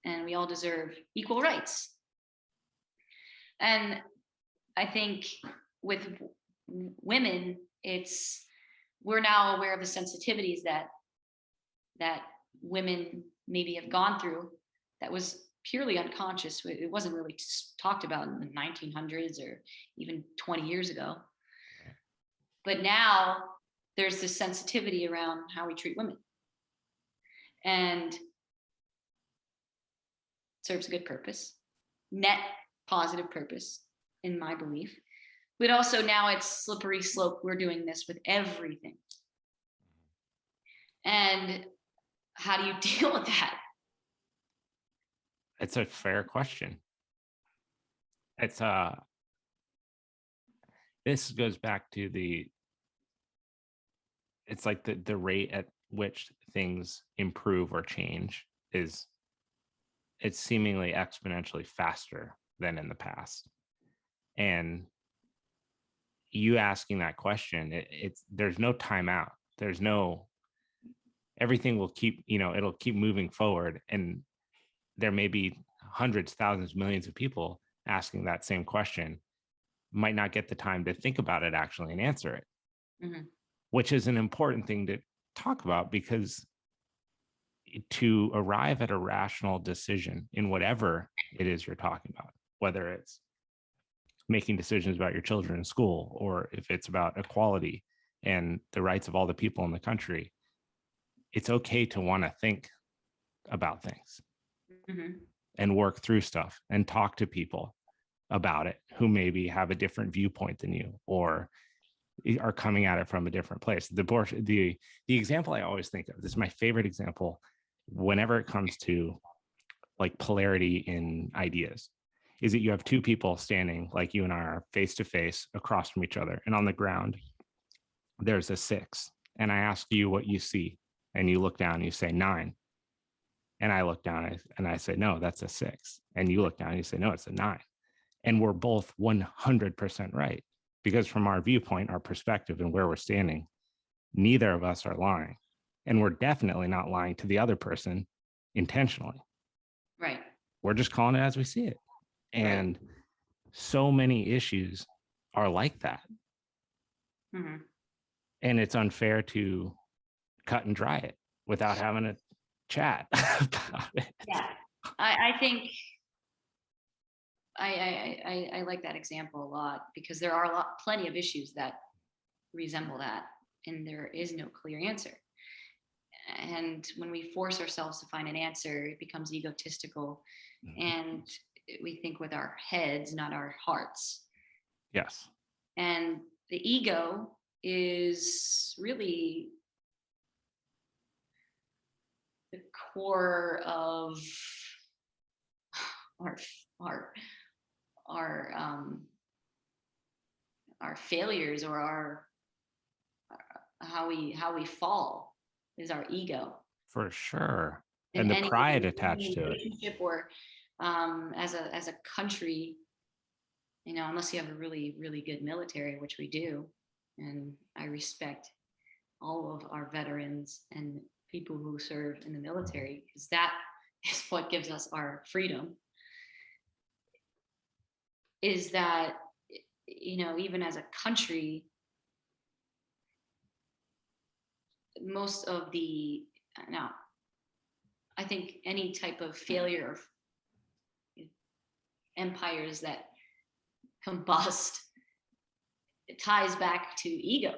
And we all deserve equal rights. And I think with women, we're now aware of the sensitivities that women maybe have gone through that was purely unconscious. It wasn't really talked about in the 1900s or even 20 years ago. But now there's this sensitivity around how we treat women. And serves a good purpose, net positive purpose, in my belief. But also now it's slippery slope. We're doing this with everything. And how do you deal with that? It's a fair question. It's this goes back to it's like the rate at which things improve or change is, it's seemingly exponentially faster than in the past. And you asking that question, it's there's no timeout. There's no, everything will keep, it'll keep moving forward. And there may be hundreds, thousands, millions of people asking that same question, might not get the time to think about it actually and answer it, which is an important thing to talk about, because to arrive at a rational decision in whatever it is you're talking about, whether it's making decisions about your children in school, or if it's about equality and the rights of all the people in the country, it's okay to want to think about things and work through stuff and talk to people about it who maybe have a different viewpoint than you, or are coming at it from a different place. The example I always think of, this is my favorite example whenever it comes to like polarity in ideas, is that you have two people standing like you and I are face to face across from each other, and on the ground there's a 6, and I ask you what you see, and you look down and you say 9, and I look down and I say, no, that's a 6, and you look down and you say, no, it's a 9, and we're both 100% right, because from our viewpoint, our perspective, and where we're standing, neither of us are lying, and we're definitely not lying to the other person intentionally. Right. We're just calling it as we see it. And so many issues are like that. And it's unfair to cut and dry it without having a chat about it. Yeah, I think I like that example a lot, because there are plenty of issues that resemble that, and there is no clear answer. And when we force ourselves to find an answer, it becomes egotistical, and we think with our heads, not our hearts. Yes. And the ego is really the core of our failures, or our how we fall, is our ego. For sure. In And the pride attached to it. Relationship, or as a country, unless you have a really, really good military, which we do, and I respect all of our veterans and people who serve in the military, because that is what gives us our freedom, is that, even as a country, most of the, now, I think any type of failure of empires that combust, it ties back to ego.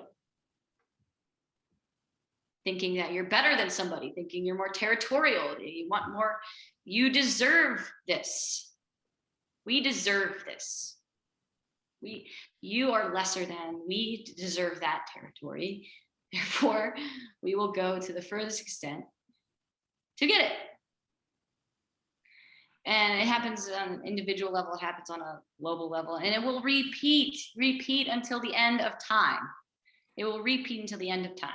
Thinking that you're better than somebody, thinking you're more territorial, you want more, you deserve this. We deserve this. You are lesser than, we deserve that territory. Therefore, we will go to the furthest extent to get it. And it happens on an individual level, it happens on a global level, and it will repeat until the end of time. It will repeat until the end of time.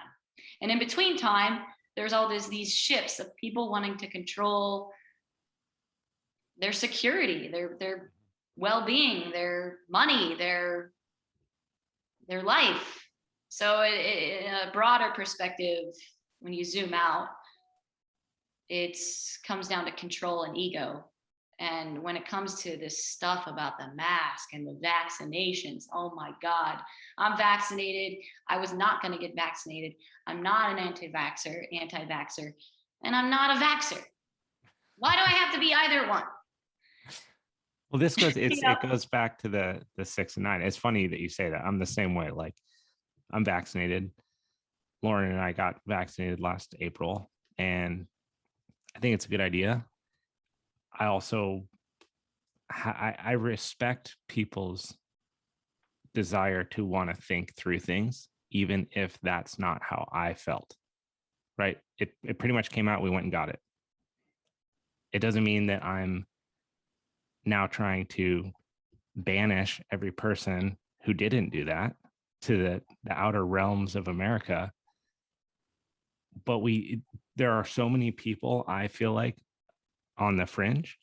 And in between time, there's all these shifts of people wanting to control their security, their well-being, their money, their life. So in a broader perspective, when you zoom out, it comes down to control and ego. And when it comes to this stuff about the mask and the vaccinations, oh my God, I'm vaccinated. I was not going to get vaccinated. I'm not an anti-vaxxer, and I'm not a vaxxer. Why do I have to be either one? Well, this goes, it goes back to the 6 and 9. It's funny that you say that. I'm the same way. Like, I'm vaccinated. Lauren and I got vaccinated last April, and I think it's a good idea. I also, I respect people's desire to want to think through things, even if that's not how I felt, right? It pretty much came out, we went and got it. It doesn't mean that I'm now trying to banish every person who didn't do that to the outer realms of America. But there are so many people, I feel like, on the fringe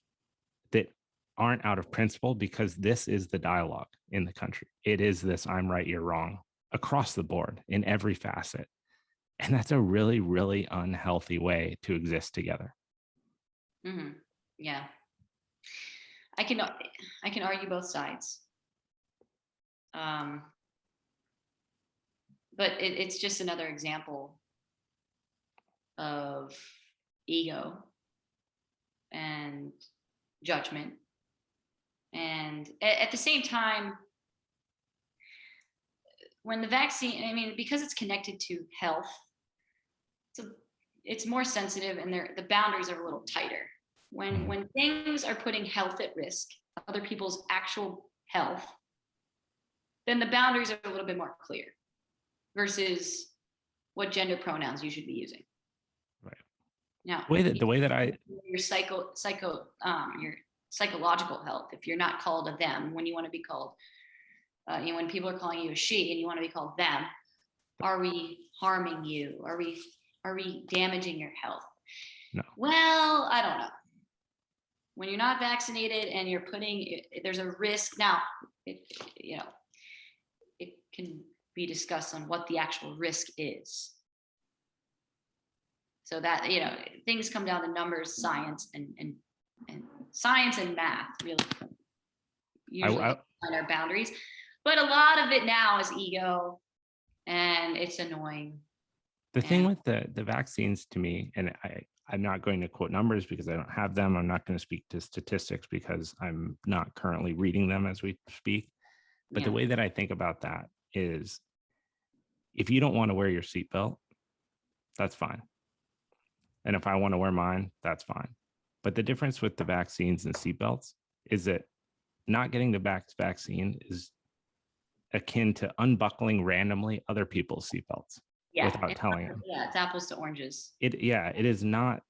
that aren't out of principle, because this is the dialogue in the country. It is this I'm right, you're wrong across the board in every facet. And that's a really, really unhealthy way to exist together. Mm-hmm. Yeah. I can argue both sides. But it's just another example of ego and judgment. And at the same time, when the vaccine, I mean, because it's connected to health, it's more sensitive, and the boundaries are a little tighter. When things are putting health at risk, other people's actual health, then the boundaries are a little bit more clear versus what gender pronouns you should be using. Right. Now, the way that I your your psychological health, if you're not called a them when you want to be called, when people are calling you a she and you want to be called them, are we harming you? Are we damaging your health? No. Well, I don't know. When you're not vaccinated and you're there's a risk. Now, it can be discussed on what the actual risk is. So that, things come down to numbers, science, and science and math really usually find our boundaries. But a lot of it now is ego, and it's annoying. The thing with the vaccines, to me, and I'm not going to quote numbers because I don't have them. I'm not going to speak to statistics because I'm not currently reading them as we speak. But the way that I think about that is, if you don't want to wear your seatbelt, that's fine. And if I want to wear mine, that's fine. But the difference with the vaccines and seatbelts is that not getting the vaccine is akin to unbuckling randomly other people's seatbelts without telling them. Yeah, it's apples to oranges. It is not.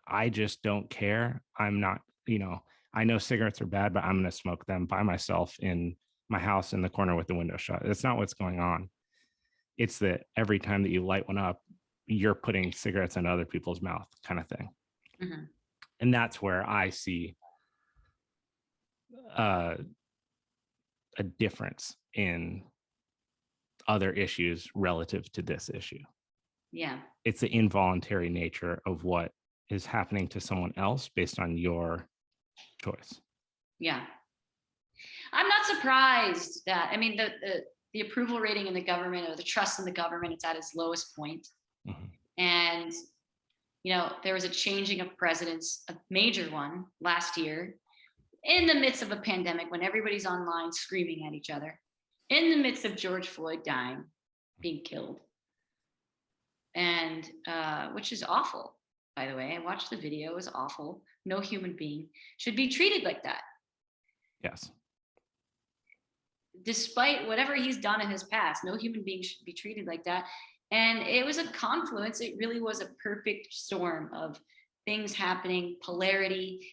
I just don't care. I'm not, I know cigarettes are bad, but I'm going to smoke them by myself in my house in the corner with the window shut. That's not what's going on. It's that every time that you light one up, you're putting cigarettes in other people's mouth, kind of thing. Mm-hmm. And that's where I see a difference in other issues relative to this issue. Yeah. It's the involuntary nature of what is happening to someone else based on your choice. Yeah. I'm not surprised that, I mean, the approval rating in the government, or the trust in the government, it's at its lowest point. Mm-hmm. And, there was a changing of presidents, a major one last year, in the midst of a pandemic, when everybody's online screaming at each other, in the midst of George Floyd dying, being killed. And which is awful, by the way. I watched the video, it was awful. No human being should be treated like that. Yes. Despite whatever he's done in his past, no human being should be treated like that. And it was a confluence. It really was a perfect storm of things happening: polarity,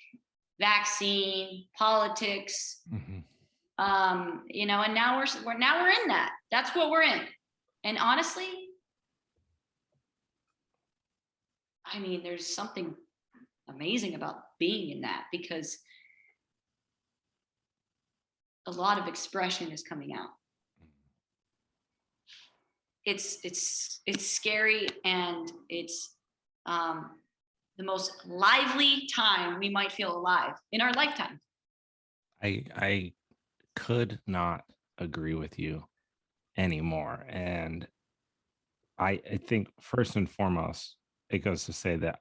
vaccine, politics. Mm-hmm. And now we're in that. That's what we're in. And honestly, I mean, there's something amazing about being in that, because a lot of expression is coming out. It's scary, and it's the most lively time we might feel alive in our lifetime. I could not agree with you anymore. And I think first and foremost, it goes to say that,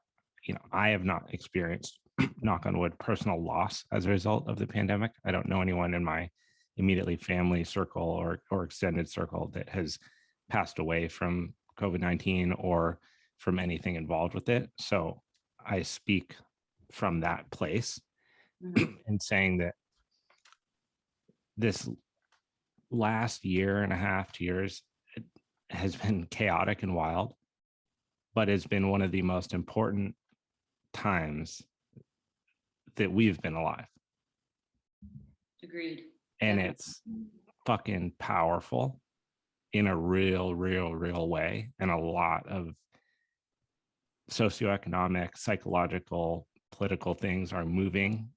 I have not experienced, knock on wood, personal loss as a result of the pandemic. I don't know anyone in my immediately family circle or extended circle that has passed away from COVID-19 or from anything involved with it. So I speak from that place, mm-hmm. in saying that this last year and a half, 2 years, has been chaotic and wild, but it's been one of the most important times that we've been alive. Agreed. And Definitely. it's fucking powerful in a real way. And a lot of socioeconomic, psychological, political things are moving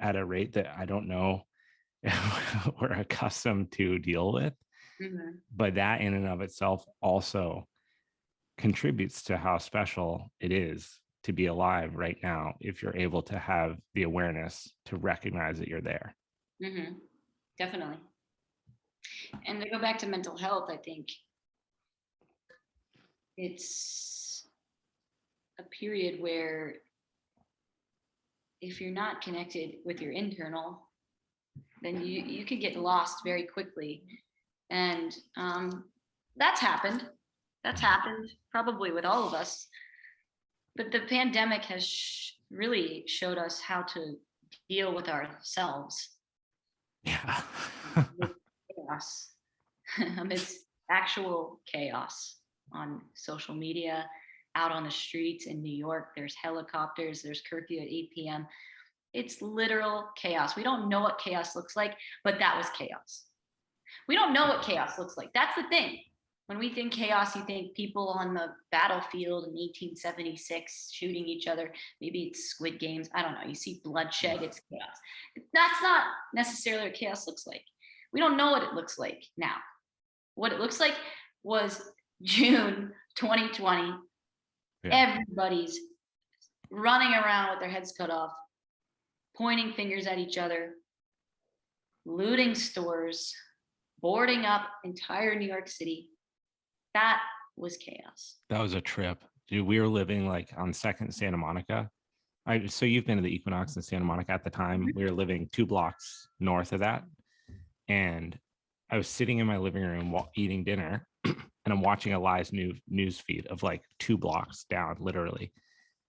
at a rate that I don't know we're accustomed to deal with. Mhm. But that in and of itself also contributes to how special it is to be alive right now if you're able to have the awareness to recognize that you're there. Mhm. Definitely. And to go back to mental health, I think it's a period where if you're not connected with your internal, then you could get lost very quickly. And that's happened. That's happened probably with all of us. But the pandemic has really showed us how to deal with ourselves Yeah. with chaos, amidst actual chaos on social media, out on the streets in New York. There's helicopters, there's curfew at 8 p.m. It's literal chaos. We don't know what chaos looks like, but that was chaos. We don't know what chaos looks like. That's the thing. When we think chaos, you think people on the battlefield in 1876 shooting each other. Maybe it's Squid Games. I don't know. You see bloodshed, it's chaos. That's not necessarily what chaos looks like. We don't know what it looks like now. What it looks like was June 2020. Yeah. Everybody's running around with their heads cut off, pointing fingers at each other, looting stores, boarding up entire New York City. That was chaos. That was a trip. Dude, we were living like on Second Santa Monica. So you've been to the Equinox in Santa Monica at the time. We were living 2 blocks north of that. And I was sitting in my living room eating dinner, and I'm watching a live news feed of like 2 blocks down, literally.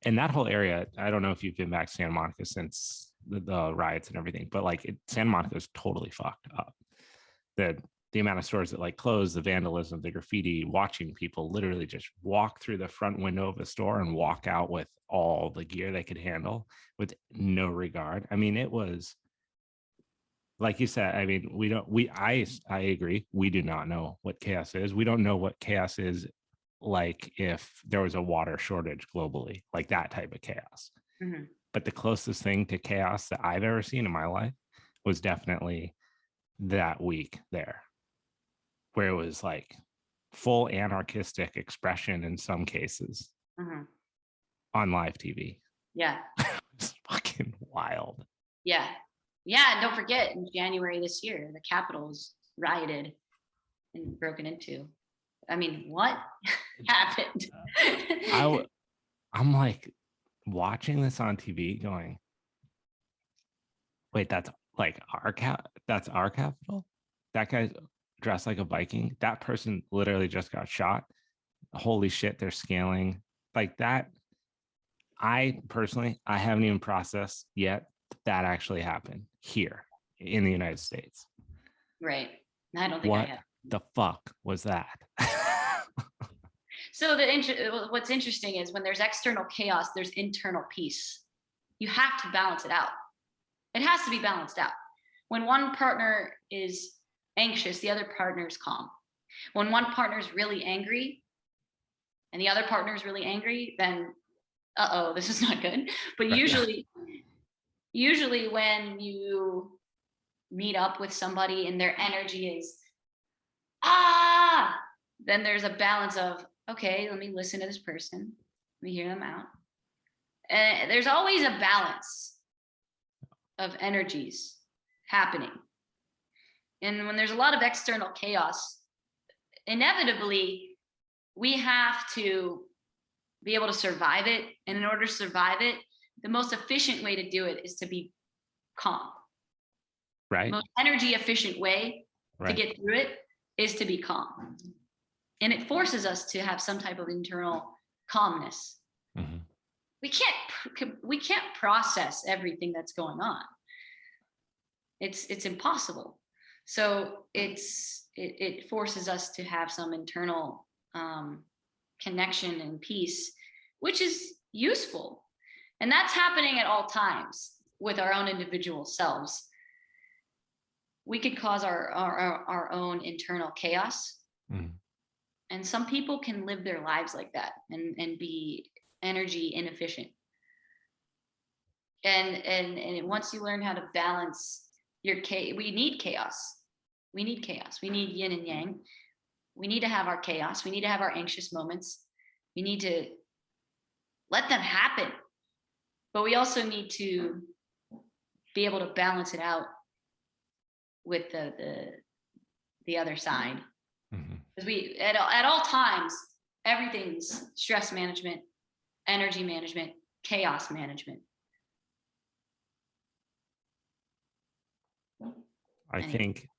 And that whole area, I don't know if you've been back to Santa Monica since the riots and everything, but like Santa Monica is totally fucked up. The amount of stores that like closed, the vandalism, the graffiti, watching people literally just walk through the front window of a store and walk out with all the gear they could handle with no regard. I mean, it was like you said. I mean, I agree. We do not know what chaos is. We don't know what chaos is like if there was a water shortage globally, like that type of chaos. Mm-hmm. But the closest thing to chaos that I've ever seen in my life was definitely that week there, where it was like full anarchistic expression in some cases Mm-hmm. on live TV. Yeah. It's fucking wild. Yeah. Yeah. And don't forget, in January this year, the Capitol was rioted and broken into. I mean, what happened? I'm like watching this on TV going, wait, that's like that's our capital? That guy's dressed like a Viking. That person literally just got shot. Holy shit, they're scaling like that. I personally, I haven't even processed yet that actually happened here in the United States. Right. I don't think I What have. the fuck was that? So what's interesting is when there's external chaos, there's internal peace. You have to balance it out. It has to be balanced out. When one partner is anxious, the other partner is calm. When one partner is really angry and the other partner is really angry, then this is not good. But usually when you meet up with somebody and their energy is then there's a balance of, okay, let me listen to this person, let me hear them out. And there's always a balance of energies happening. And when there's a lot of external chaos, inevitably we have to be able to survive it. And in order to survive it, the most efficient way to do it is to be calm. Right. The most energy efficient way to get through it is to be calm. And it forces us to have some type of internal calmness. Mm-hmm. We can't process everything that's going on. It's impossible. So it forces us to have some internal connection and peace, which is useful. And that's happening at all times with our own individual selves. we could cause our own internal chaos. Mhm. And some people can live their lives like that and be energy inefficient. And once you learn how to balance your we need chaos. We need chaos. We need yin and yang. We need to have our chaos. We need to have our anxious moments. We need to let them happen. But we also need to be able to balance it out with the other side. Mhm. Because we at all times, everything's stress management, energy management, chaos management. I Anyway, think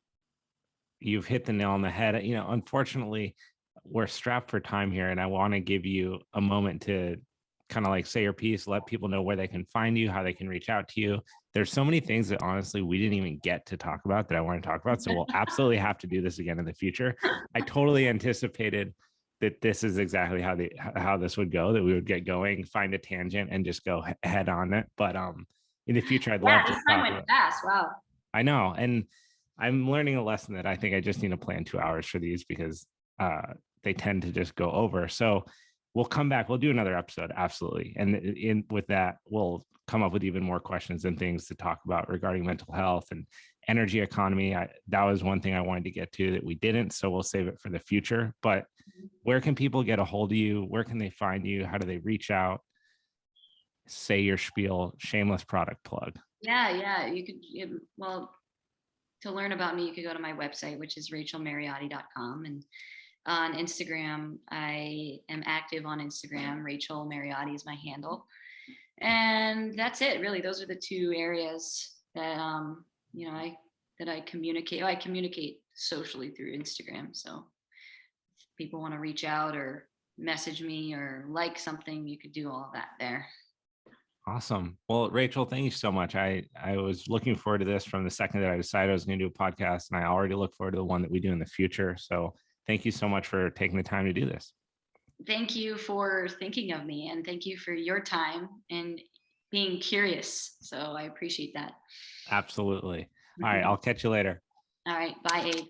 you've hit the nail on the head. Unfortunately, we're strapped for time here, and I want to give you a moment to kind of like say your piece, let people know where they can find you, how they can reach out to you. There's so many things that honestly we didn't even get to talk about that I want to talk about. So we'll absolutely have to do this again in the future. I totally anticipated that this is exactly how this would go, that we would get going, find a tangent and just go head on it. But in the future, I'd love yeah, to this time talk went about. fast. Wow. I know. And I'm learning a lesson that I think I just need to plan 2 hours for these because they tend to just go over. So we'll come back. We'll do another episode. Absolutely. And with that, we'll come up with even more questions and things to talk about regarding mental health and energy economy. That was one thing I wanted to get to that we didn't. So we'll save it for the future. But where can people get a hold of you? Where can they find you? How do they reach out? Say your spiel, shameless product plug. Yeah. You could, well, to learn about me, you could go to my website, which is rachelmariotti.com. And on Instagram, I am active on Instagram. Rachel Mariotti is my handle. And that's it, really. Those are the two areas that, I communicate. I communicate socially through Instagram. So if people want to reach out or message me or like something, you could do all of that there. Awesome. Well, Rachel, thank you so much. I was looking forward to this from the second that I decided I was going to do a podcast, and I already look forward to the one that we do in the future. So thank you so much for taking the time to do this. Thank you for thinking of me, and thank you for your time and being curious. So I appreciate that. Absolutely. All right. I'll catch you later. All right. Bye, Abe.